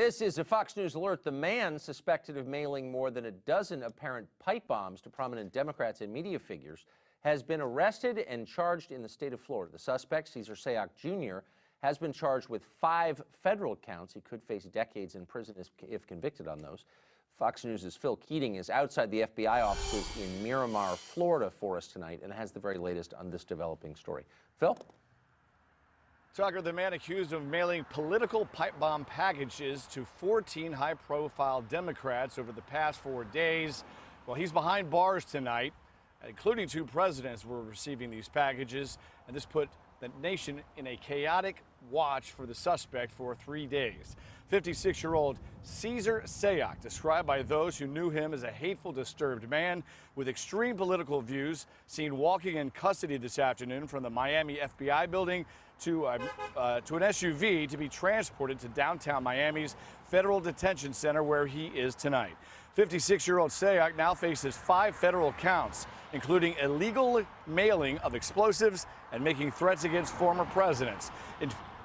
This is a Fox News alert. The man suspected of mailing more than a dozen apparent pipe bombs to prominent Democrats and media figures has been arrested and charged in the state of Florida. The suspect, Cesar Sayoc Jr., has been charged with 5 federal counts. He could face decades in prison if convicted on those. Fox News' Phil Keating is outside the FBI offices in Miramar, Florida for us tonight and has the very latest on this developing story. Phil? Tucker, the man accused of mailing political pipe bomb packages to 14 high-profile Democrats over the past 4 days. Well, he's behind bars tonight, including 2 presidents were receiving these packages, and this put the nation in a chaotic watch for the suspect for 3 days. 56-year-old Cesar Sayoc, described by those who knew him as a hateful, disturbed man with extreme political views, seen walking in custody this afternoon from the Miami FBI building to an SUV to be transported to downtown Miami's Federal Detention Center, where he is tonight. 56-year-old Sayoc now faces 5 federal counts, including illegal mailing of explosives and making threats against former presidents.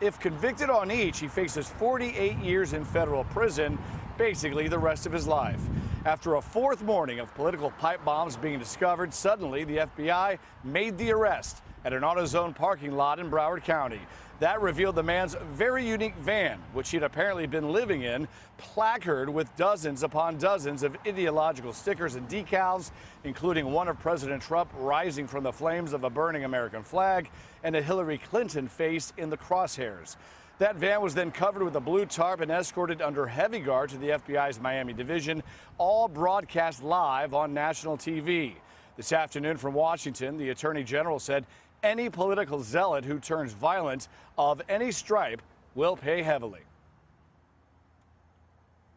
If convicted on each, he faces 48 years in federal prison, basically the rest of his life. After a 4th morning of political pipe bombs being discovered, suddenly the FBI made the arrest at an AutoZone parking lot in Broward County. That revealed the man's very unique van, which he'd apparently been living in, placarded with dozens upon dozens of ideological stickers and decals, including one of President Trump rising from the flames of a burning American flag and a Hillary Clinton face in the crosshairs. That van was then covered with a blue tarp and escorted under heavy guard to the FBI's Miami division, all broadcast live on national TV. This afternoon from Washington, the Attorney General said any political zealot who turns violent of any stripe will pay heavily.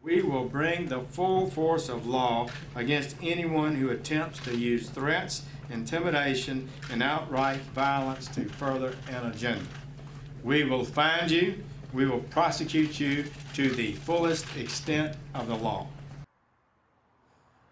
We will bring the full force of law against anyone who attempts to use threats, intimidation, and outright violence to further an agenda. We will find you, we will prosecute you to the fullest extent of the law.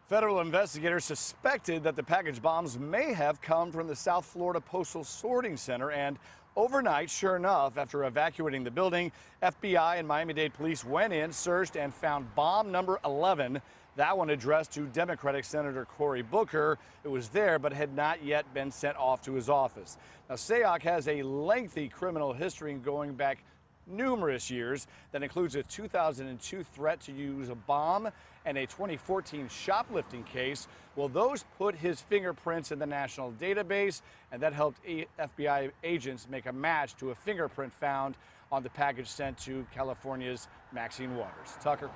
Federal investigators suspected that the package bombs may have come from the South Florida Postal Sorting Center, and overnight, sure enough, after evacuating the building, FBI and Miami-Dade police went in, searched, and found bomb number 11, that one addressed to Democratic Senator Cory Booker. It was there but had not yet been sent off to his office. Now, Sayoc has a lengthy criminal history going back numerous years that includes a 2002 threat to use a bomb and a 2014 shoplifting case. Well, those put his fingerprints in the national database, and that helped FBI agents make a match to a fingerprint found on the package sent to California's Maxine Waters. Tucker.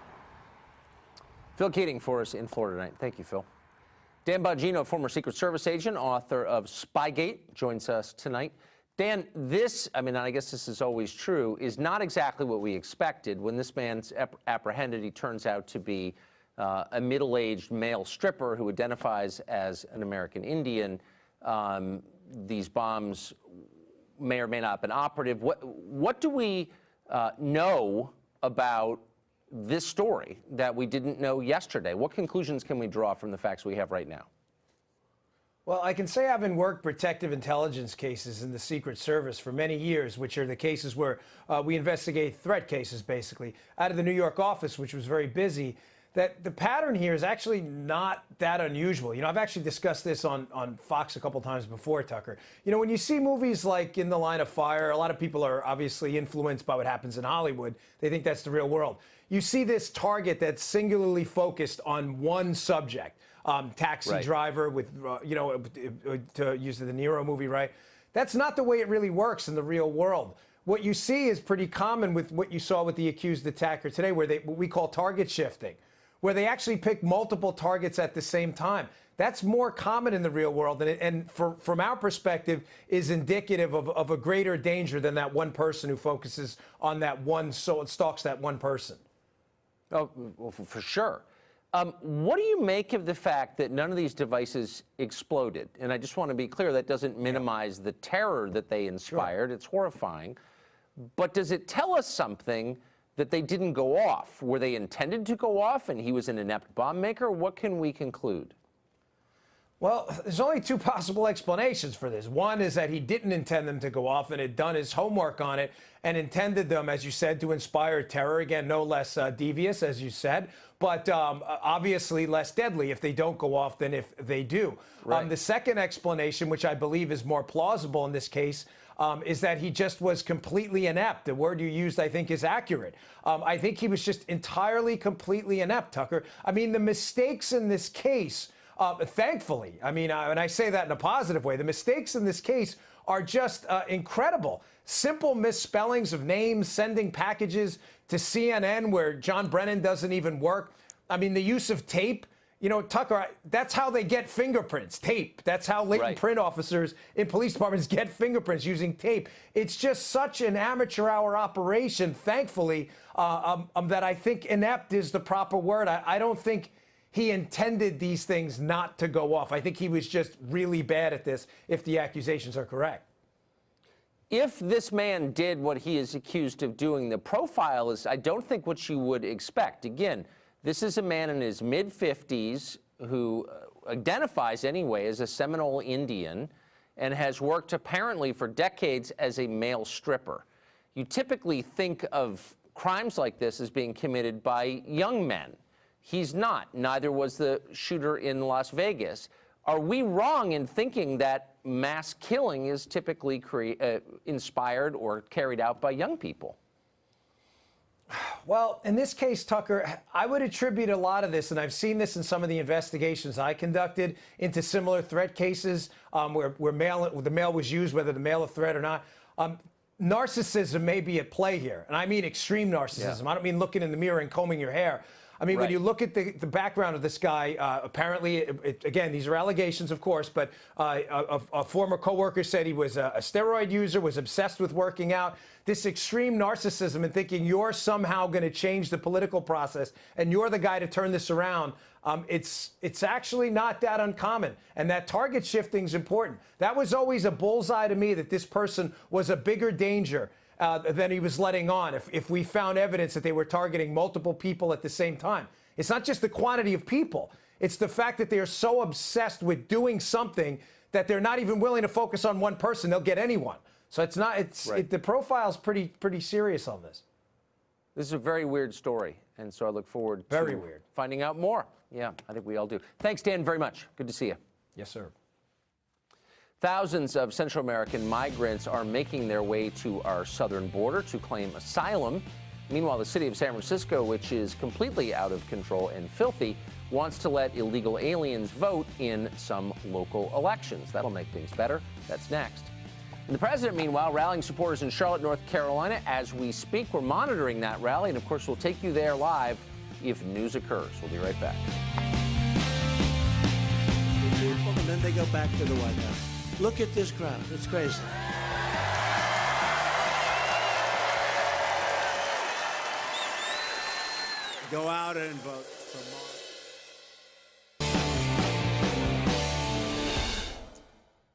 Phil Keating for us in Florida tonight. Thank you, Phil. Dan Bongino, former Secret Service agent, author of Spygate, joins us tonight. Dan, this, I guess this is always true, is not exactly what we expected. When this man's apprehended, he turns out to be a middle-aged male stripper who identifies as an American Indian. These bombs may or may not have been operative. What do we know about this story that we didn't know yesterday? What conclusions can we draw from the facts we have right now? Well, I can say having worked protective intelligence cases in the Secret Service for many years, which are the cases where we investigate threat cases, basically, out of the New York office, which was very busy, that the pattern here is actually not that unusual. I've actually discussed this on Fox a couple times before, Tucker. When you see movies like In the Line of Fire, a lot of people are obviously influenced by what happens in Hollywood. They think that's the real world. You see this target that's singularly focused on one subject. Taxi driver with, to use the De Niro movie, right? That's not the way it really works in the real world. What you see is pretty common with what you saw with the accused attacker today, where what we call target shifting, where they actually pick multiple targets at the same time. That's more common in the real world, and from our perspective, is indicative of a greater danger than that one person who focuses on that one, so it stalks that one person. Oh, well, for sure. What do you make of the fact that none of these devices exploded? And I just want to be clear, that doesn't minimize the terror that they inspired. Sure. It's horrifying. But does it tell us something that they didn't go off? Were they intended to go off and he was an inept bomb maker? What can we conclude? Well, there's only two possible explanations for this. One is that he didn't intend them to go off and had done his homework on it and intended them, as you said, to inspire terror. Again, no less devious, as you said, but obviously less deadly if they don't go off than if they do. Right. The second explanation, which I believe is more plausible in this case, is that he just was completely inept. The word you used, I think, is accurate. I think he was just entirely, completely inept, Tucker. I mean, the mistakes in this case, thankfully, I mean, and I say that in a positive way, the mistakes in this case are just incredible. Simple misspellings of names, sending packages to CNN where John Brennan doesn't even work. I mean, the use of tape. You know, Tucker, that's how they get fingerprints, tape. That's how latent print officers in police departments get fingerprints, using tape. It's just such an amateur hour operation, thankfully, that I think inept is the proper word. I don't think he intended these things not to go off. I think he was just really bad at this, if the accusations are correct. If this man did what he is accused of doing, the profile is, I don't think, what you would expect. Again, this is a man in his mid-50s who identifies anyway as a Seminole Indian and has worked apparently for decades as a male stripper. You typically think of crimes like this as being committed by young men. He's not. Neither was the shooter in Las Vegas. Are we wrong in thinking that mass killing is typically inspired or carried out by young people? Well, in this case, Tucker, I would attribute a lot of this, and I've seen this in some of the investigations I conducted into similar threat cases where the mail was used, whether the mail a threat or not. Narcissism may be at play here, and I mean extreme narcissism. I don't mean looking in the mirror and combing your hair. I mean, when you look at the background of this guy, apparently, again, these are allegations, of course, but a former coworker said he was a steroid user, was obsessed with working out. This extreme narcissism and thinking you're somehow going to change the political process and you're the guy to turn this around, it's actually not that uncommon. And that target shifting is important. That was always a bullseye to me, that this person was a bigger danger than he was letting on if we found evidence that they were targeting multiple people at the same time. It's not just the quantity of people. It's the fact that they are so obsessed with doing something that they're not even willing to focus on one person. They'll get anyone. So it's not, the profile's pretty serious on this. This is a very weird story, and so I look forward to finding out more. Yeah, I think we all do. Thanks, Dan, very much. Good to see you. Yes, sir. Thousands of Central American migrants are making their way to our southern border to claim asylum. Meanwhile, the city of San Francisco, which is completely out of control and filthy, wants to let illegal aliens vote in some local elections. That'll make things better. That's next. And the president, meanwhile, rallying supporters in Charlotte, North Carolina. As we speak, we're monitoring that rally, and of course, we'll take you there live if news occurs. We'll be right back. And then they go back to the White House. Look at this crowd. It's crazy. Go out and vote for more.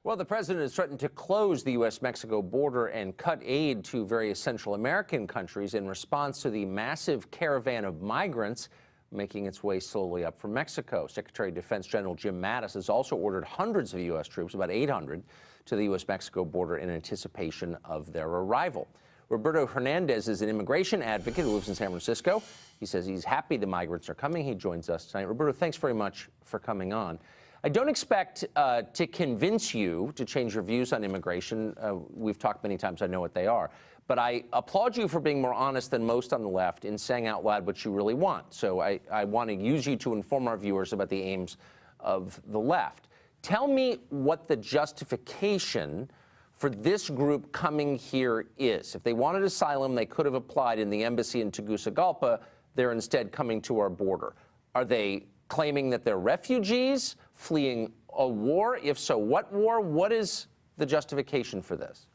Well, the president has threatened to close the U.S.-Mexico border and cut aid to various Central American countries in response to the massive caravan of migrants making its way slowly up from Mexico. Secretary of Defense General Jim Mattis has also ordered hundreds of U.S. troops, about 800, to the U.S.-Mexico border in anticipation of their arrival. Roberto Hernandez is an immigration advocate who lives in San Francisco. He says he's happy the migrants are coming. He joins us tonight. Roberto, thanks very much for coming on. I don't expect to convince you to change your views on immigration. We've talked many times. I know what they are. But I applaud you for being more honest than most on the left in saying out loud what you really want. So I want to use you to inform our viewers about the aims of the left. Tell me what the justification for this group coming here is. If they wanted asylum, they could have applied in the embassy in Tegucigalpa. They're instead coming to our border. Are they claiming that they're refugees, fleeing a war? If so, what war? What is the justification for this?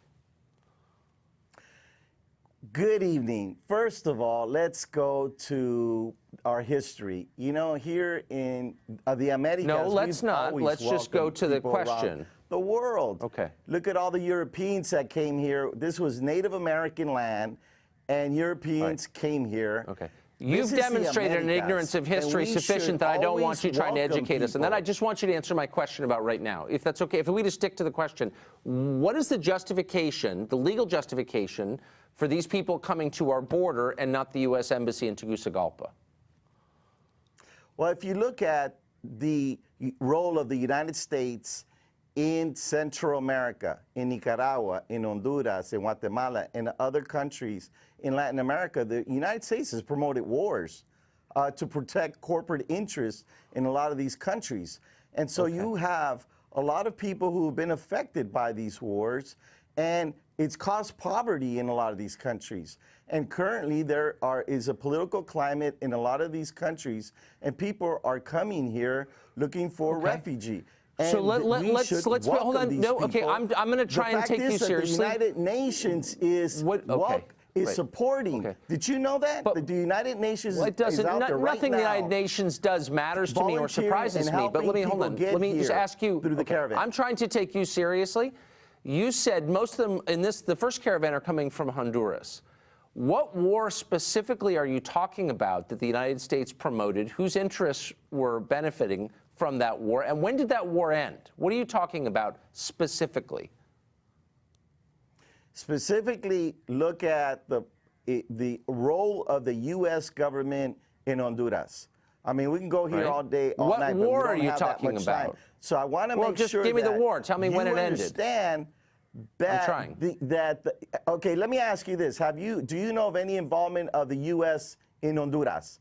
Good evening. First of all, let's go to our history. You know, here in the Americas, no, let's not. Let's just go to the question. The world. Okay. Look at all the Europeans that came here. This was Native American land, and Europeans came here. Okay. You've This is the demonstrated an Americas, ignorance of and history we sufficient should that I don't always want you trying to welcome educate us. And then people. I just want you to answer my question about right now, if that's okay. If we just stick to the question, what is the justification, the legal justification, for these people coming to our border and not the U.S. Embassy in Tegucigalpa? Well, if you look at the role of the United States in Central America, in Nicaragua, in Honduras, in Guatemala, and other countries in Latin America, the United States has promoted wars to protect corporate interests in a lot of these countries. And so you have a lot of people who have been affected by these wars, and it's caused poverty in a lot of these countries. And currently there is a political climate in a lot of these countries, and people are coming here looking for refugee. So And let's hold on. No, okay, I'm going to try and take you seriously. The United Nations is supporting. Did you know that? But the United Nations it doesn't. is out there right nothing now, the United Nations does matters to me or surprises me. But let me hold on. Let me just ask you. Through the caravan. I'm trying to take you seriously. You said most of them in the first caravan are coming from Honduras. What war specifically are you talking about that the United States promoted? Whose interests were benefiting from that war? And when did that war end? What are you talking about specifically? Specifically, look at the role of the U.S. government in Honduras. I mean, we can go here all day, all night. What war but we are don't you have that talking much about? time. So I want to make just sure give me the that war. Tell me when it ended. Understand that I'm trying. Okay, let me ask you this: do you know of any involvement of the U.S. in Honduras?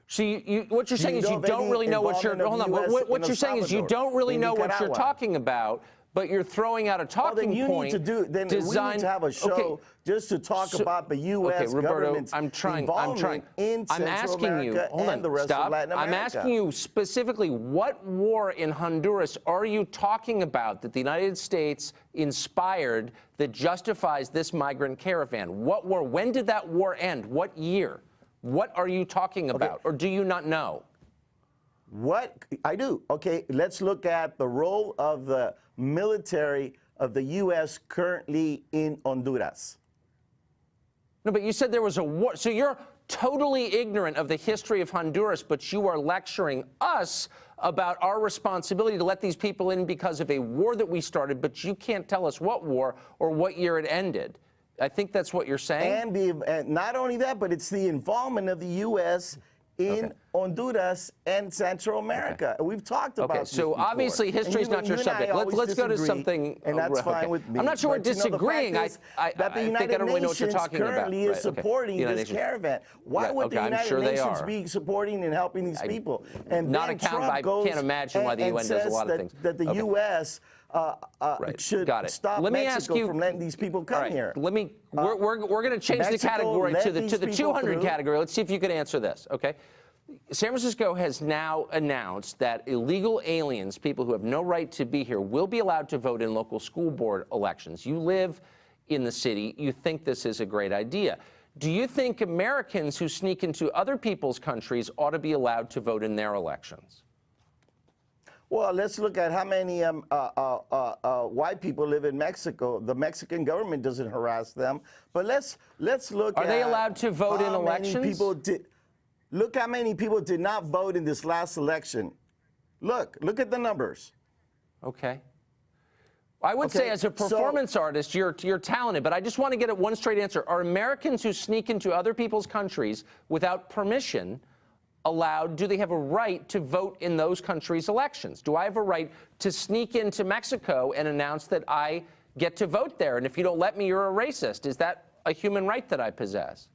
So what you're saying is you don't really know what you're. Hold on. What you're saying is you don't really know what you're talking about, but you're throwing out a talking then you point. Need to do. Then we need to have a show just to talk about the U.S. government's involvement in Central America and the rest of Latin America. I'm asking you specifically, what war in Honduras are you talking about that the United States inspired that justifies this migrant caravan? What war? When did that war end? What year? What are you talking about, or do you not know? What I do. Okay, let's look at the role of the military of the U.S. currently in Honduras. No, but you said there was a war. So you're totally ignorant of the history of Honduras, but you are lecturing us about our responsibility to let these people in because of a war that we started, but you can't tell us what war or what year it ended. I think that's what you're saying. And not only that, but it's the involvement of the U.S. in Honduras and Central America. We've talked about this so before. Obviously history is not your subject. Let's go to something. And that's fine with me. I'm not sure we're disagreeing. I think the United Nations currently is supporting this caravan. Why would the United Nations be supporting and helping these people? And not then account. Trump I goes can't imagine why the UN does a lot of things. That the U.S. should stop Mexico from letting these people come here. Let me. We're going to change the category to the 200 category. Let's see if you can answer this. Okay. San Francisco has now announced that illegal aliens, people who have no right to be here, will be allowed to vote in local school board elections. You live in the city. You think this is a great idea. Do you think Americans who sneak into other people's countries ought to be allowed to vote in their elections? Well, let's look at how many white people live in Mexico. The Mexican government doesn't harass them. But let's look at. Are they allowed to vote in elections? Look how many people did not vote in this last election. Look at the numbers. Okay. I would say as a performance artist, you're talented, but I just want to get at one straight answer. Are Americans who sneak into other people's countries without permission allowed, do they have a right to vote in those countries' elections? Do I have a right to sneak into Mexico and announce that I get to vote there? And if you don't let me, you're a racist. Is that a human right that I possess?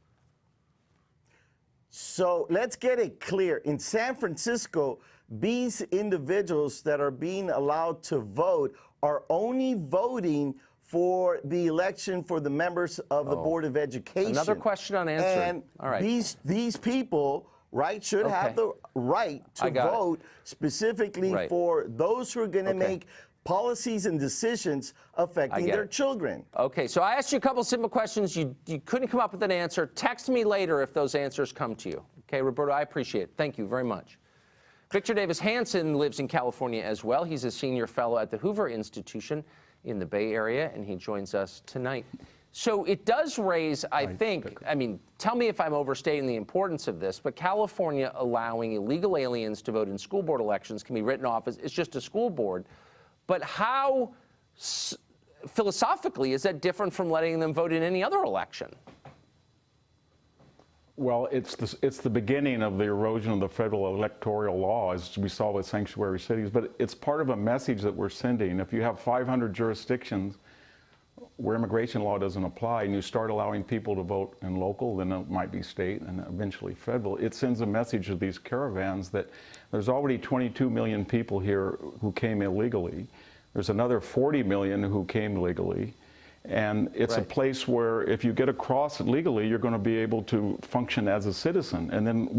So let's get it clear. In San Francisco, these individuals that are being allowed to vote are only voting for the election for the members of the Board of Education. Another question unanswered. And all right. these people, right, should have the right to vote specifically for those who are going to make policies and decisions affecting their children. Okay, so I asked you a couple simple questions. You couldn't come up with an answer. Text me later if those answers come to you. Okay, Roberto, I appreciate it. Thank you very much. Victor Davis Hanson lives in California as well. He's a senior fellow at the Hoover Institution in the Bay Area, and he joins us tonight. So it does raise, I think, I mean, tell me if I'm overstating the importance of this, but California allowing illegal aliens to vote in school board elections can be written off as it's just a school board. But how, philosophically, is that different from letting them vote in any other election? Well, it's the beginning of the erosion of the federal electoral law, as we saw with sanctuary cities, but it's part of a message that we're sending. If you have 500 jurisdictions where immigration law doesn't apply and you start allowing people to vote in local, then it might be state and eventually federal, it sends a message to these caravans that there's already 22 million people here who came illegally. There's another 40 million who came legally. And it's a place where if you get across legally, you're going to be able to function as a citizen. And then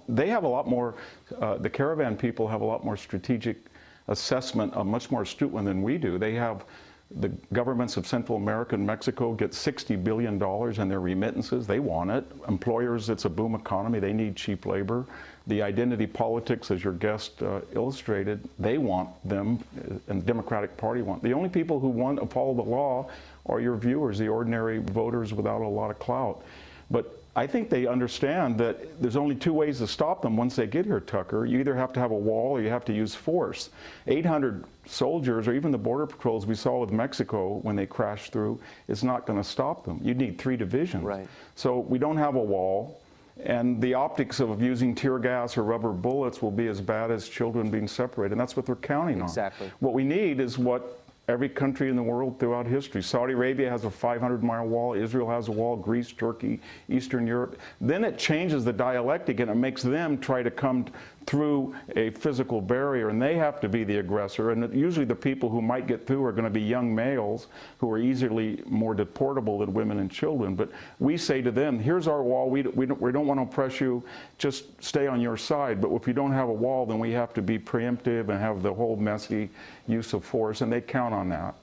they have a lot more, the caravan people have a lot more strategic assessment, a much more astute one than we do. They have, the governments of Central America and Mexico get $60 billion in their remittances. They want it. Employers, it's a boom economy. They need cheap labor. The identity politics, as your guest illustrated, they want them, and the Democratic Party want. The only people who want to follow the law are your viewers, the ordinary voters without a lot of clout. But I think they understand that there's only two ways to stop them once they get here, Tucker. You either have to have a wall or you have to use force. 800 soldiers, or even the border patrols we saw with Mexico when they crashed through, is not going to stop them. You need 3 divisions. Right. So we don't have a wall. And the optics of using tear gas or rubber bullets will be as bad as children being separated. And that's what they're counting on. Exactly. What we need is what every country in the world throughout history. Saudi Arabia has a 500-mile wall. Israel has a wall. Greece, Turkey, Eastern Europe. Then it changes the dialectic and it makes them try to come through a physical barrier, and they have to be the aggressor. And usually the people who might get through are going to be young males who are easily more deportable than women and children. But we say to them, here's our wall. We don't want to oppress you. Just stay on your side. But if you don't have a wall, then we have to be preemptive and have the whole messy use of force, and they count on that.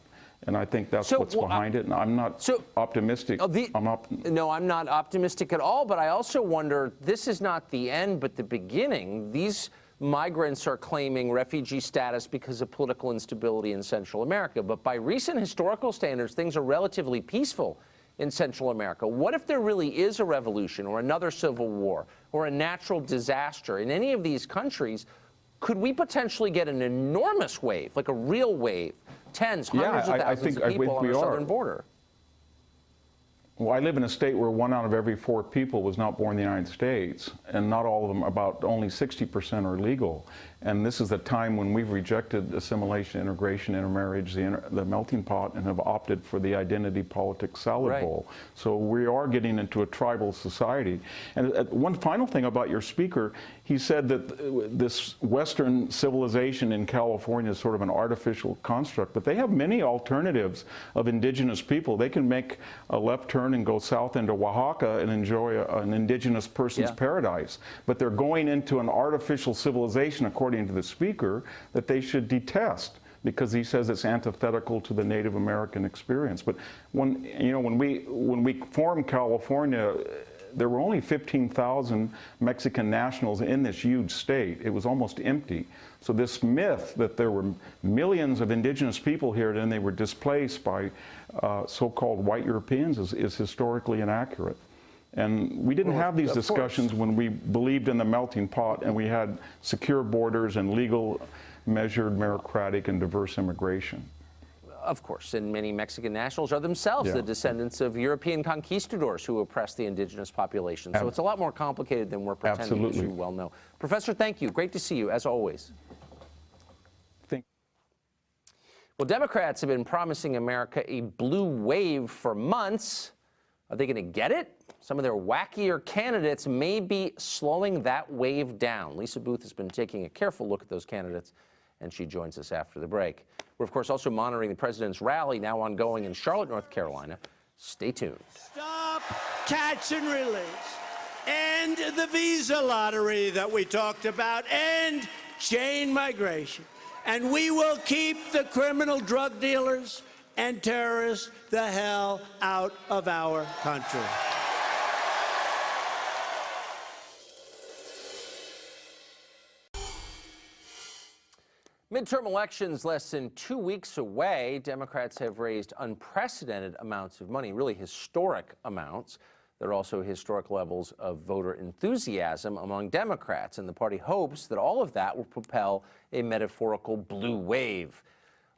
And I think that's what's behind it. And I'm not optimistic. No, I'm not optimistic at all. But I also wonder, this is not the end, but the beginning. These migrants are claiming refugee status because of political instability in Central America. But by recent historical standards, things are relatively peaceful in Central America. What if there really is a revolution or another civil war or a natural disaster in any of these countries? Could we potentially get an enormous wave, like a real wave? Tens, hundreds of thousands of people on the southern border. Well, I live in a state where 1 out of every 4 people was not born in the United States, and not all of them, about only 60% are legal. And this is the time when we've rejected assimilation, integration, intermarriage, the melting pot, and have opted for the identity politics salad bowl. So we are getting into a tribal society. And one final thing about your speaker, he said that this Western civilization in California is sort of an artificial construct, but they have many alternatives of indigenous people. They can make a left turn and go south into Oaxaca and enjoy an indigenous person's paradise. But they're going into an artificial civilization, according to the speaker, that they should detest, because he says it's antithetical to the Native American experience. But when we formed California, there were only 15,000 Mexican nationals in this huge state. It was almost empty. So this myth that there were millions of indigenous people here and then they were displaced by so-called white Europeans is historically inaccurate. And we didn't have these discussions when we believed in the melting pot and we had secure borders and legal, measured, meritocratic, and diverse immigration. Of course, and many Mexican nationals are themselves the descendants of European conquistadors who oppressed the indigenous population. So it's a lot more complicated than we're pretending, as you well know. Professor, thank you. Great to see you, as always. Well, Democrats have been promising America a blue wave for months. Are they going to get it? Some of their wackier candidates may be slowing that wave down. Lisa Booth has been taking a careful look at those candidates, and she joins us after the break. We're, of course, also monitoring the president's rally now ongoing in Charlotte, North Carolina. Stay tuned. Stop catch and release. End the visa lottery that we talked about. End chain migration. And we will keep the criminal drug dealers and terrorists the hell out of our country. Midterm elections less than 2 weeks away. Democrats have raised unprecedented amounts of money, really historic amounts. There are also historic levels of voter enthusiasm among Democrats, and the party hopes that all of that will propel a metaphorical blue wave.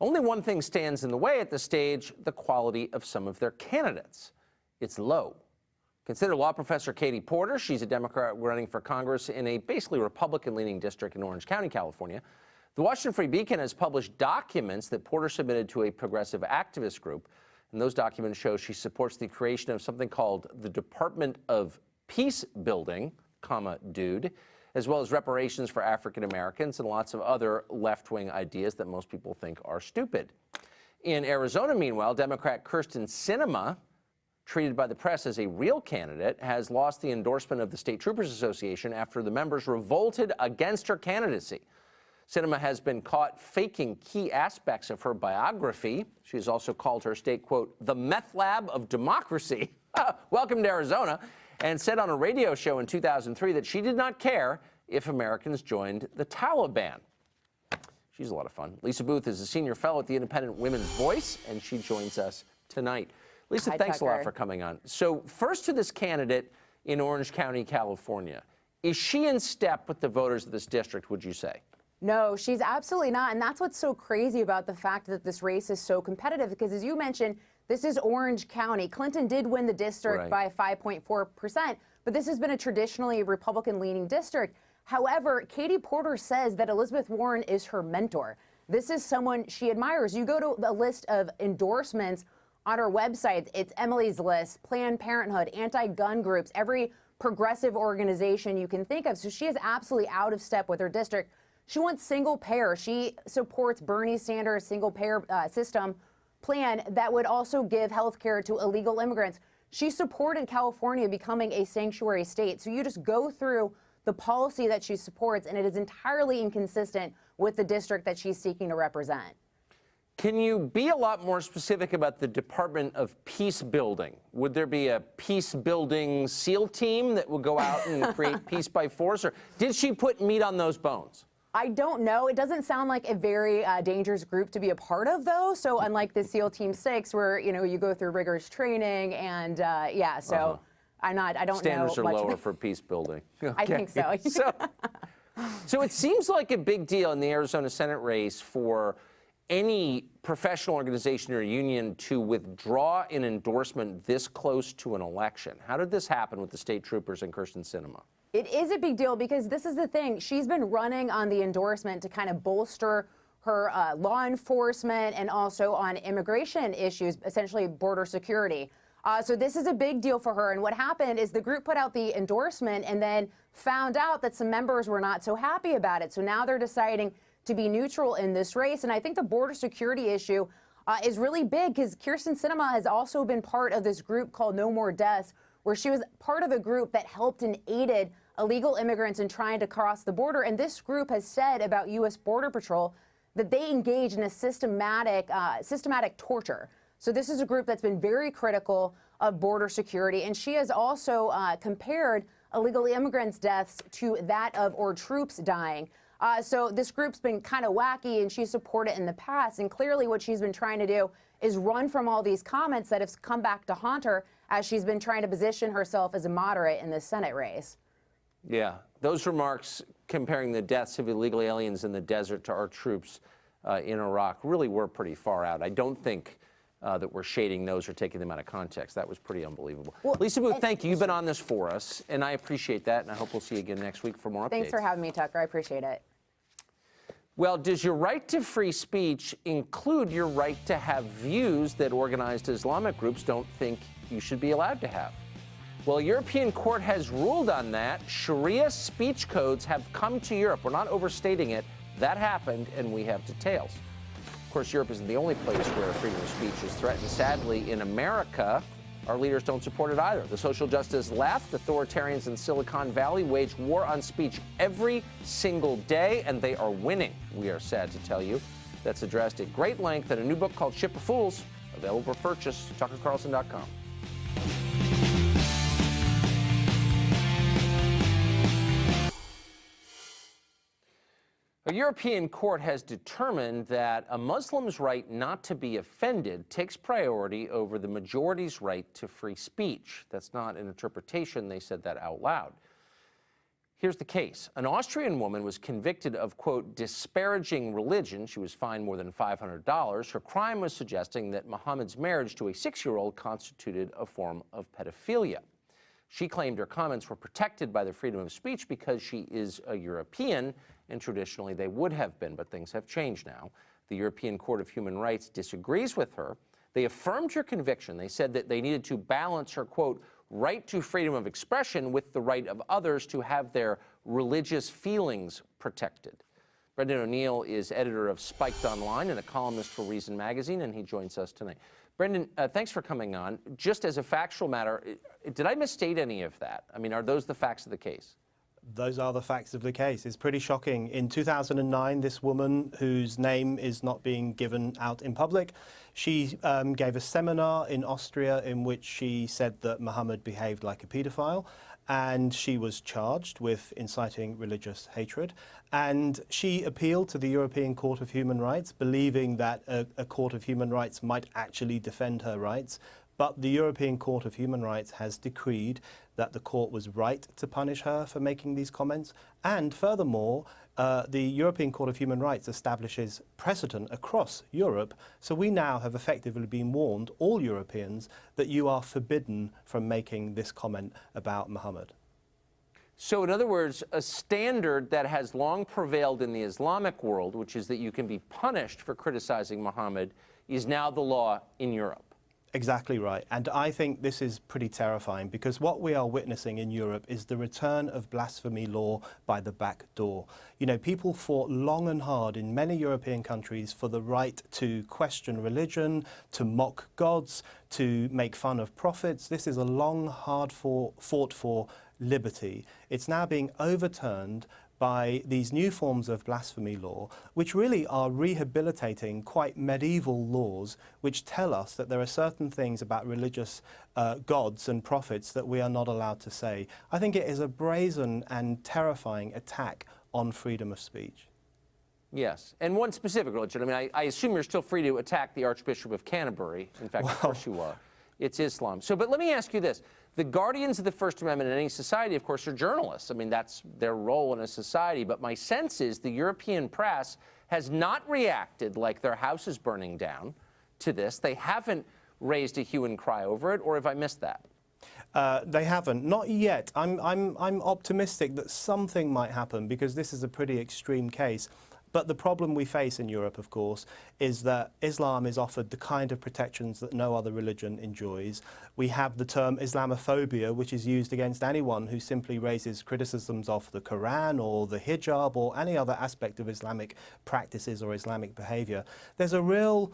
Only one thing stands in the way at this stage: the quality of some of their candidates. It's low. Consider law professor Katie Porter. She's a Democrat running for Congress in a basically Republican-leaning district in Orange County, California. The Washington Free Beacon has published documents that Porter submitted to a progressive activist group, and those documents show she supports the creation of something called the Department of Peace Building, DUDE, as well as reparations for African Americans and lots of other left-wing ideas that most people think are stupid. In Arizona, meanwhile, Democrat Carlson, treated by the press as a real candidate, has lost the endorsement of the State Troopers Association after the members revolted against her candidacy. Sinema has been caught faking key aspects of her biography. She has also called her state, quote, the meth lab of democracy. Welcome to Arizona. And said on a radio show in 2003 that she did not care if Americans joined the Taliban. She's a lot of fun. Lisa Booth is a senior fellow at the Independent Women's Voice, and she joins us tonight. Lisa, Hi, thanks Tucker. a lot for coming on. So first to this candidate in Orange County, California. Is she in step with the voters of this district, would you say? No, she's absolutely not. And that's what's so crazy about the fact that this race is so competitive, because as you mentioned, this is Orange County. Clinton did win the district by 5.4%, but this has been a traditionally Republican-leaning district. However, Katie Porter says that Elizabeth Warren is her mentor. This is someone she admires. You go to the list of endorsements on her website, it's Emily's List, Planned Parenthood, anti-gun groups, every progressive organization you can think of. So she is absolutely out of step with her district. She wants single payer. She supports Bernie Sanders' single payer system plan that would also give health care to illegal immigrants. She supported California becoming a sanctuary state. So you just go through the policy that she supports, and it is entirely inconsistent with the district that she's seeking to represent. Can you be a lot more specific about the Department of Peace Building? Would there be a peace building SEAL team that would go out and create peace by force? Or did she put meat on those bones? I don't know. It doesn't sound like a very dangerous group to be a part of, though. So unlike the SEAL Team 6, where you go through rigorous training and so I don't Standards know. are much lower about for peace building. I think so. So it seems like a big deal in the Arizona Senate race for any professional organization or union to withdraw an endorsement this close to an election. How did this happen with the state troopers and Carlson? It is a big deal because this is the thing. She's been running on the endorsement to kind of bolster her law enforcement and also on immigration issues, essentially border security. So this is a big deal for her. And what happened is the group put out the endorsement and then found out that some members were not so happy about it. So now they're deciding to be neutral in this race. And I think the border security issue is really big because Carlson has also been part of this group called No More Deaths, where she was part of a group that helped and aided illegal immigrants in trying to cross the border. And this group has said about U.S. Border Patrol that they engage in a systematic torture. So this is a group that's been very critical of border security. And she has also compared illegal immigrants' deaths to that of our troops dying. So this group's been kind of wacky, and she's supported it in the past. And clearly what she's been trying to do is run from all these comments that have come back to haunt her as she's been trying to position herself as a moderate in this Senate race. Yeah, those remarks comparing the deaths of illegal aliens in the desert to our troops in Iraq really were pretty far out. I don't think that we're shading those or taking them out of context. That was pretty unbelievable. Well, Lisa Booth, thank you. You've been on this for us, and I appreciate that, and I hope we'll see you again next week for more updates. Thanks for having me, Tucker. I appreciate it. Well, does your right to free speech include your right to have views that organized Islamic groups don't think you should be allowed to have? Well, a European court has ruled on that. Sharia speech codes have come to Europe. We're not overstating it. That happened, and we have details. Of course, Europe isn't the only place where freedom of speech is threatened. Sadly, in America, our leaders don't support it either. The social justice left, authoritarians in Silicon Valley wage war on speech every single day, and they are winning, we are sad to tell you. That's addressed at great length in a new book called Ship of Fools, available for purchase, TuckerCarlson.com. A European court has determined that a Muslim's right not to be offended takes priority over the majority's right to free speech. That's not an interpretation. They said that out loud. Here's the case. An Austrian woman was convicted of, quote, disparaging religion. She was fined more than $500. Her crime was suggesting that Muhammad's marriage to a 6-year-old constituted a form of pedophilia. She claimed her comments were protected by the freedom of speech because she is a European, and traditionally they would have been, but things have changed now. The European Court of Human Rights disagrees with her. They affirmed her conviction. They said that they needed to balance her, quote, right to freedom of expression with the right of others to have their religious feelings protected. Brendan O'Neill is editor of Spiked Online and a columnist for Reason Magazine, and he joins us tonight. Brendan, thanks for coming on. Just as a factual matter, did I misstate any of that? I mean, are those the facts of the case? Those are the facts of the case. It's pretty shocking. In 2009, this woman, whose name is not being given out in public, she gave a seminar in Austria in which she said that Muhammad behaved like a paedophile, and she was charged with inciting religious hatred. And she appealed to the European Court of Human Rights, believing that a Court of Human Rights might actually defend her rights. But the European Court of Human Rights has decreed that the court was right to punish her for making these comments. And furthermore, the European Court of Human Rights establishes precedent across Europe. So we now have effectively been warned, all Europeans, that you are forbidden from making this comment about Muhammad. So in other words, a standard that has long prevailed in the Islamic world, which is that you can be punished for criticizing Muhammad, is now the law in Europe. Exactly right. And I think this is pretty terrifying because what we are witnessing in Europe is the return of blasphemy law by the back door. You know, people fought long and hard in many European countries for the right to question religion, to mock gods, to make fun of prophets. This is a long, hard fought for liberty. It's now being overturned by these new forms of blasphemy law, which really are rehabilitating quite medieval laws, which tell us that there are certain things about religious gods and prophets that we are not allowed to say. I think it is a brazen and terrifying attack on freedom of speech. Yes, and one specific religion. I mean, I assume you're still free to attack the Archbishop of Canterbury. In fact, of course you are. It's Islam. So, but let me ask you this. The guardians of the First Amendment in any society, of course, are journalists. I mean, that's their role in a society. But my sense is the European press has not reacted like their house is burning down to this. They haven't raised a hue and cry over it, or have I missed that? They haven't, not yet. I'm optimistic that something might happen because this is a pretty extreme case. But the problem we face in Europe, of course, is that Islam is offered the kind of protections that no other religion enjoys. We have the term Islamophobia, which is used against anyone who simply raises criticisms of the Quran or the hijab or any other aspect of Islamic practices or Islamic behavior. There's a real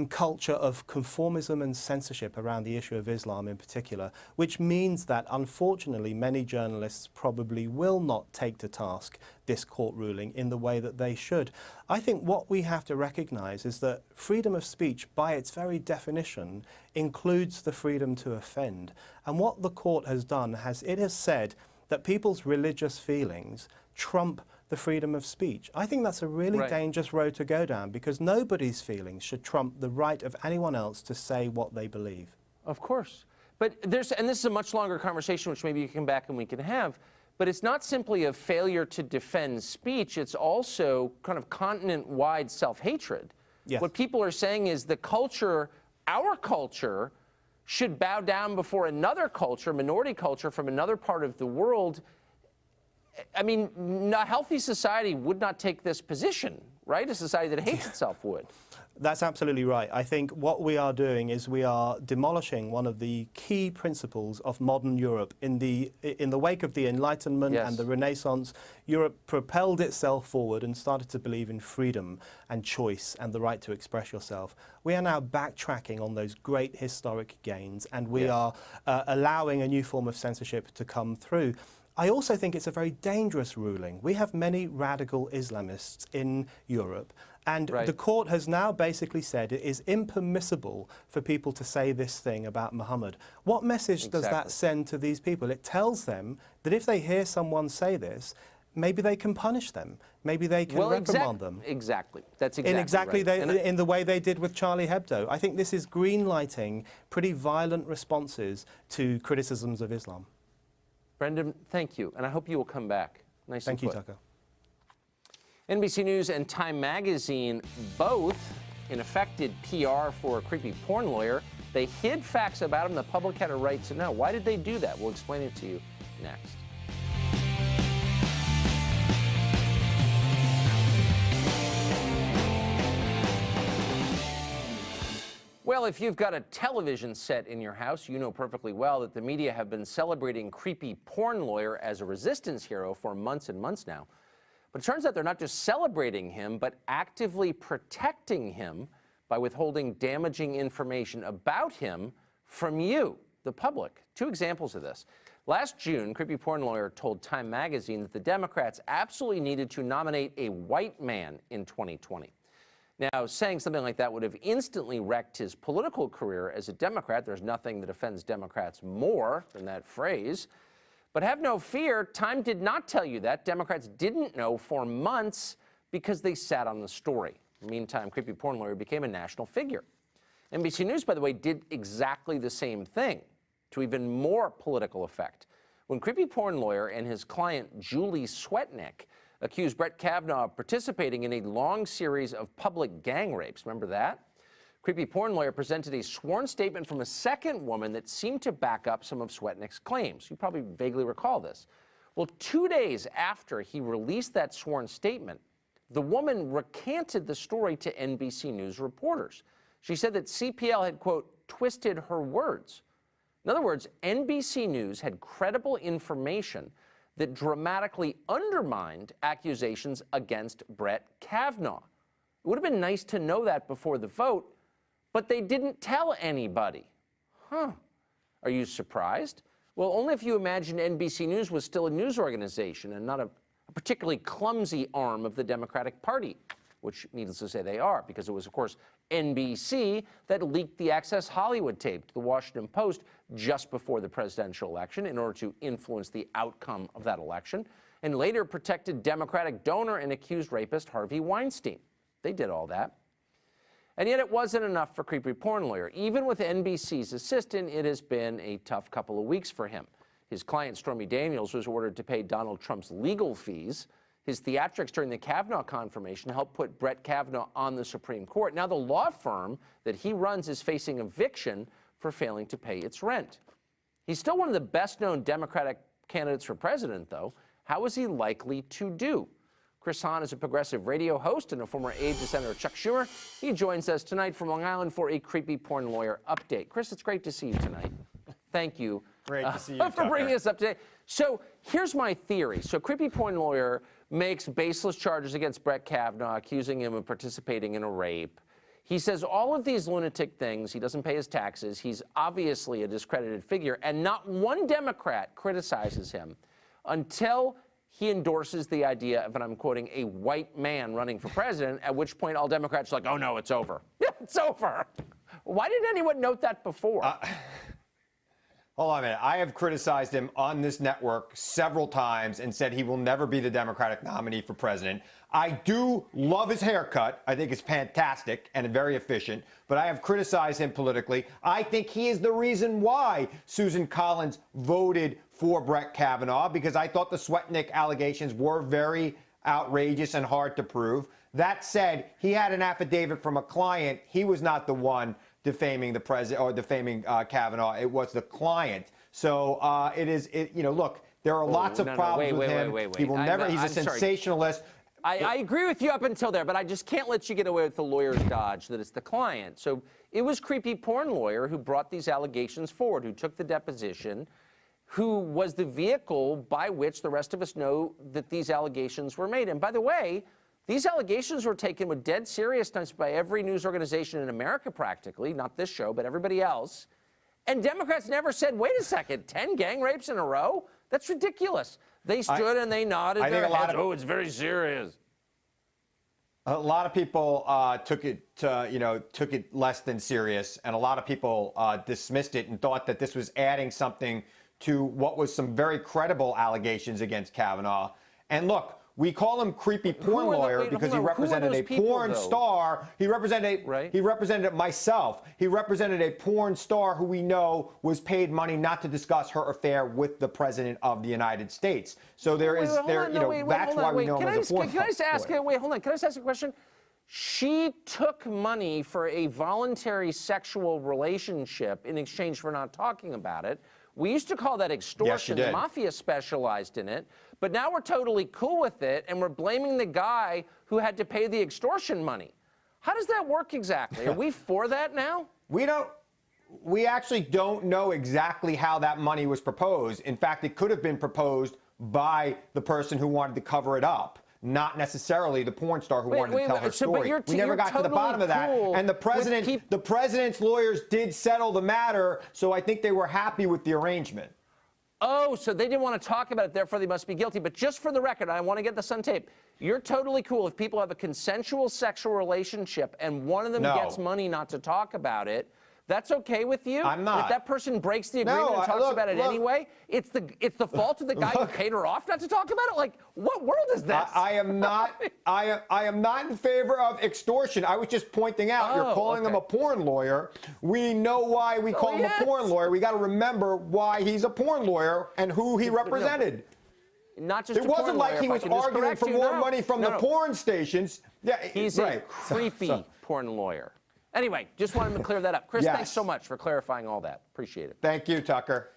culture of conformism and censorship around the issue of Islam in particular, which means that unfortunately many journalists probably will not take to task this court ruling in the way that they should. I think what we have to recognize is that freedom of speech by its very definition includes the freedom to offend. And what the court has done it has said that people's religious feelings trump the freedom of speech. I think that's a really dangerous road to go down because nobody's feelings should trump the right of anyone else to say what they believe. Of course. But and this is a much longer conversation, which maybe you can come back and we can have, but it's not simply a failure to defend speech, it's also kind of continent-wide self-hatred. Yes. What people are saying is the culture, our culture, should bow down before another culture, minority culture from another part of the world. I mean, a healthy society would not take this position, right? A society that hates itself would. That's absolutely right. I think what we are doing is we are demolishing one of the key principles of modern Europe. In the wake of the Enlightenment and the Renaissance, Europe propelled itself forward and started to believe in freedom and choice and the right to express yourself. We are now backtracking on those great historic gains, and we are allowing a new form of censorship to come through. I also think it's a very dangerous ruling. We have many radical Islamists in Europe, and the court has now basically said it is impermissible for people to say this thing about Muhammad. What message does that send to these people? It tells them that if they hear someone say this, maybe they can punish them. Maybe they can reprimand them. Exactly. That's exactly right. In the way they did with Charlie Hebdo. I think this is green-lighting pretty violent responses to criticisms of Islam. Brendan, thank you, and I hope you will come back. Nice Thank you, input. Tucker. NBC News and Time Magazine both, in effect, did PR for a creepy porn lawyer. They hid facts about him the public had a right to know. Why did they do that? We'll explain it to you next. Well, if you've got a television set in your house, you know perfectly well that the media have been celebrating creepy porn lawyer as a resistance hero for months and months now. But it turns out they're not just celebrating him, but actively protecting him by withholding damaging information about him from you, the public. Two examples of this. Last June, creepy porn lawyer told Time Magazine that the Democrats absolutely needed to nominate a white man in 2020. Now, saying something like that would have instantly wrecked his political career as a Democrat. There's nothing that offends Democrats more than that phrase. But have no fear, Time did not tell you that. Democrats didn't know for months because they sat on the story. Meantime, creepy porn lawyer became a national figure. NBC News, by the way, did exactly the same thing to even more political effect. When creepy porn lawyer and his client Julie Swetnick accused Brett Kavanaugh of participating in a long series of public gang rapes. Remember that? Creepy porn lawyer presented a sworn statement from a second woman that seemed to back up some of Swetnick's claims. You probably vaguely recall this. Well, 2 days after he released that sworn statement, the woman recanted the story to NBC News reporters. She said that CPL had, quote, twisted her words. In other words, NBC News had credible information that dramatically undermined accusations against Brett Kavanaugh. It would have been nice to know that before the vote, but they didn't tell anybody. Huh. Are you surprised? Well, only if you imagine NBC News was still a news organization and not a particularly clumsy arm of the Democratic Party, which, needless to say, they are, because it was, of course, NBC that leaked the Access Hollywood tape to the Washington Post just before the presidential election in order to influence the outcome of that election, and later protected Democratic donor and accused rapist Harvey Weinstein. They did all that. And yet it wasn't enough for creepy porn lawyer. Even with NBC's assistant, it has been a tough couple of weeks for him. His client, Stormy Daniels, was ordered to pay Donald Trump's legal fees. His theatrics during the Kavanaugh confirmation helped put Brett Kavanaugh on the Supreme Court. Now the law firm that he runs is facing eviction for failing to pay its rent. He's still one of the best-known Democratic candidates for president, though. How is he likely to do? Chris Hahn is a progressive radio host and a former aide to Senator Chuck Schumer. He joins us tonight from Long Island for a creepy porn lawyer update. Chris, it's great to see you tonight. Thank you. Great to see you, for bringing us up today. So here's my theory. So creepy porn lawyer makes baseless charges against Brett Kavanaugh, accusing him of participating in a rape. He says all of these lunatic things. He doesn't pay his taxes. He's obviously a discredited figure, and not one Democrat criticizes him until he endorses the idea of, and I'm quoting, a white man running for president, at which point all Democrats are like, oh no, it's over. Yeah, it's over. Why didn't anyone note that before? Hold on a minute. I have criticized him on this network several times and said he will never be the Democratic nominee for president. I do love his haircut. I think it's fantastic and very efficient, but I have criticized him politically. I think he is the reason why Susan Collins voted for Brett Kavanaugh, because I thought the Swetnick allegations were very outrageous and hard to prove. That said, he had an affidavit from a client. He was not the one defaming the president or defaming Kavanaugh. It was the client. So look, there are lots of problems with him. He will never, he's a sensationalist. I agree with you up until there, but I just can't let you get away with the lawyer's dodge that it's the client. So it was creepy porn lawyer who brought these allegations forward, who took the deposition, who was the vehicle by which the rest of us know that these allegations were made. And by the way, these allegations were taken with dead seriousness by every news organization in America practically, not this show, but everybody else. And Democrats never said, wait a second, 10 gang rapes in a row? That's ridiculous. They stood and they nodded their heads. Oh, it's very serious. A lot of people took it less than serious, and a lot of people dismissed it and thought that this was adding something to what was some very credible allegations against Kavanaugh. And look, we call him creepy porn are the- lawyer wait, because hold he on. Who are represented those a people, porn though? star. He represented Right. he represented myself. He represented a porn star who we know was paid money not to discuss her affair with the president of the United States. So there is that's why we know him as a porn Can I just ask? lawyer. Wait, hold on. Can I just ask a question? She took money for a voluntary sexual relationship in exchange for not talking about it. We used to call that extortion. did. The mafia specialized in it. But now we're totally cool with it, and we're blaming the guy who had to pay the extortion money. How does that work exactly? Are we for that now? We actually don't know exactly how that money was proposed. In fact, it could have been proposed by the person who wanted to cover it up, not necessarily the porn star who wanted to tell her story. We never got to the bottom of that. And the president's lawyers did settle the matter, so I think they were happy with the arrangement. Oh, so they didn't want to talk about it, therefore they must be guilty. But just for the record, I want to get this on tape. You're totally cool if people have a consensual sexual relationship and one of them gets money not to talk about it. That's okay with you? I'm not. If that person breaks the agreement and talks about it anyway, it's the fault of the guy who paid her off not to talk about it? Like, what world is this? I am not in favor of extortion. I was just pointing out you're calling him a porn lawyer. We know why we call him a porn lawyer. We got to remember why he's a porn lawyer and who he represented. Not just it wasn't like he was arguing for more money from the porn stations. Yeah, he's a creepy porn lawyer. Anyway, just wanted to clear that up. Chris, thanks so much for clarifying all that. Appreciate it. Thank you, Tucker.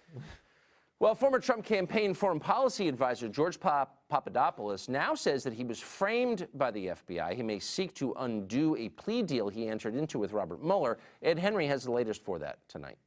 Well, former Trump campaign foreign policy advisor George Papadopoulos now says that he was framed by the FBI. He may seek to undo a plea deal he entered into with Robert Mueller. Ed Henry has the latest for that tonight.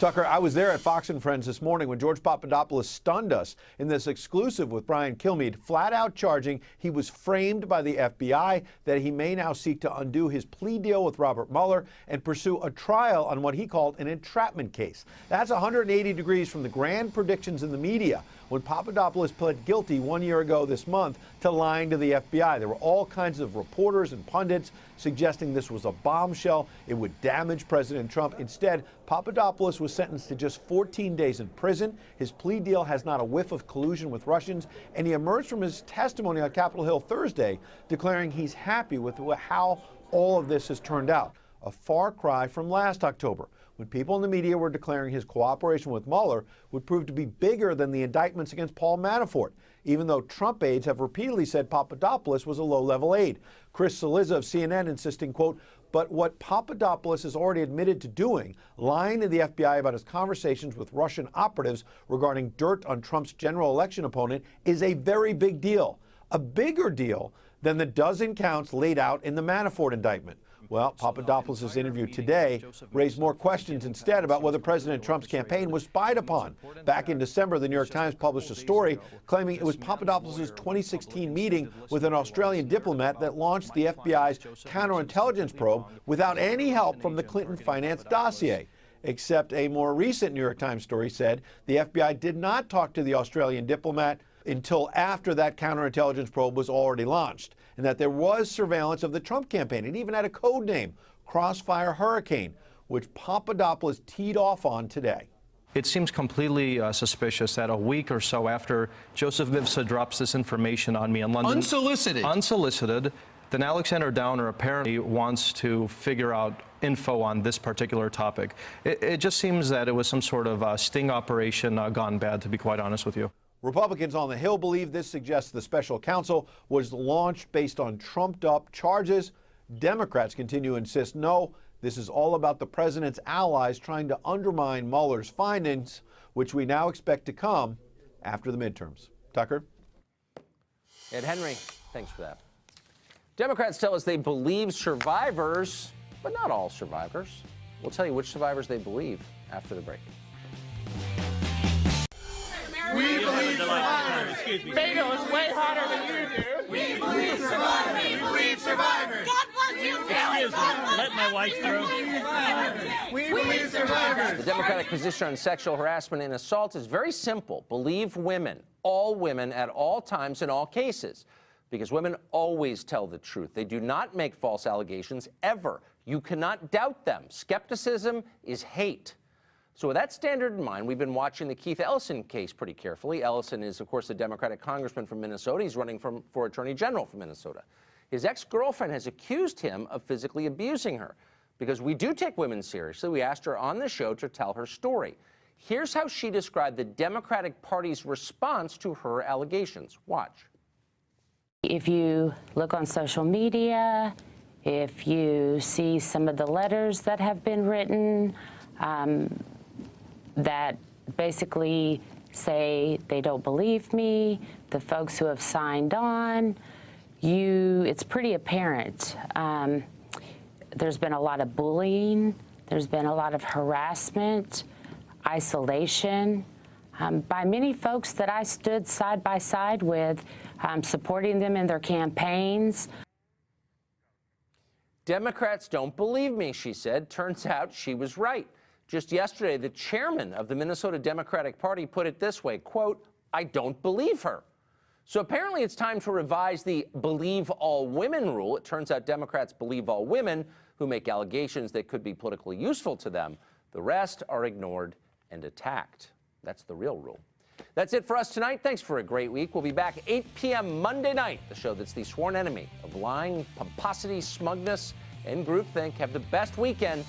Tucker, I was there at Fox and Friends this morning when George Papadopoulos stunned us in this exclusive with Brian Kilmeade, flat out charging he was framed by the FBI, that he may now seek to undo his plea deal with Robert Mueller and pursue a trial on what he called an entrapment case. That's 180 degrees from the grand predictions in the media when Papadopoulos pled guilty 1 year ago this month to lying to the FBI. There were all kinds of reporters and pundits suggesting this was a bombshell. It would damage President Trump. Instead, Papadopoulos was sentenced to just 14 days in prison. His plea deal has not a whiff of collusion with Russians, and he emerged from his testimony on Capitol Hill Thursday declaring he's happy with how all of this has turned out. A far cry from last October, when people in the media were declaring his cooperation with Mueller would prove to be bigger than the indictments against Paul Manafort, even though Trump aides have repeatedly said Papadopoulos was a low-level aide. Chris Cillizza of CNN insisting, quote, but what Papadopoulos has already admitted to doing, lying to the FBI about his conversations with Russian operatives regarding dirt on Trump's general election opponent, is a very big deal. A bigger deal than the dozen counts laid out in the Manafort indictment. Well, Papadopoulos' interview today raised more questions instead about whether President Trump's campaign was spied upon. Back in December, the New York Times published a story claiming it was Papadopoulos' 2016 meeting with an Australian diplomat that launched the FBI's counterintelligence probe without any help from the Clinton finance dossier. Except a more recent New York Times story said the FBI did not talk to the Australian diplomat until after that counterintelligence probe was already launched, and that there was surveillance of the Trump campaign. It even had a code name, Crossfire Hurricane, which Papadopoulos teed off on today. It seems completely suspicious that a week or so after Joseph Mivsa drops this information on me in London, unsolicited, then Alexander Downer apparently wants to figure out info on this particular topic. It just seems that it was some sort of sting operation gone bad, to be quite honest with you. Republicans on the Hill believe this suggests the special counsel was launched based on trumped-up charges. Democrats continue to insist, no, this is all about the president's allies trying to undermine Mueller's findings, which we now expect to come after the midterms. Tucker? Ed Henry, thanks for that. Democrats tell us they believe survivors, but not all survivors. We'll tell you which survivors they believe after the break. We believe survivors. Beto is way hotter than you do. We believe survivors. We believe survivors. God bless you. Excuse me. Let my wife through. We believe survivors. The Democratic position on sexual harassment and assault is very simple. Believe women, all women at all times in all cases. Because women always tell the truth. They do not make false allegations, ever. You cannot doubt them. Skepticism is hate. So with that standard in mind, we've been watching the Keith Ellison case pretty carefully. Ellison is, of course, a Democratic congressman from Minnesota. He's running for Attorney General for Minnesota. His ex-girlfriend has accused him of physically abusing her. Because we do take women seriously, we asked her on the show to tell her story. Here's how she described the Democratic Party's response to her allegations. Watch. If you look on social media, if you see some of the letters that have been written, that basically say they don't believe me, the folks who have signed on, it's pretty apparent. There's been a lot of bullying, there's been a lot of harassment, isolation, by many folks that I stood side by side with, supporting them in their campaigns. Democrats don't believe me, she said. Turns out she was right. Just yesterday, the chairman of the Minnesota Democratic Party put it this way, quote, "I don't believe her." So apparently it's time to revise the believe all women rule. It turns out Democrats believe all women who make allegations that could be politically useful to them. The rest are ignored and attacked. That's the real rule. That's it for us tonight. Thanks for a great week. We'll be back 8 p.m. Monday night, the show that's the sworn enemy of lying, pomposity, smugness, and groupthink. Have the best weekend.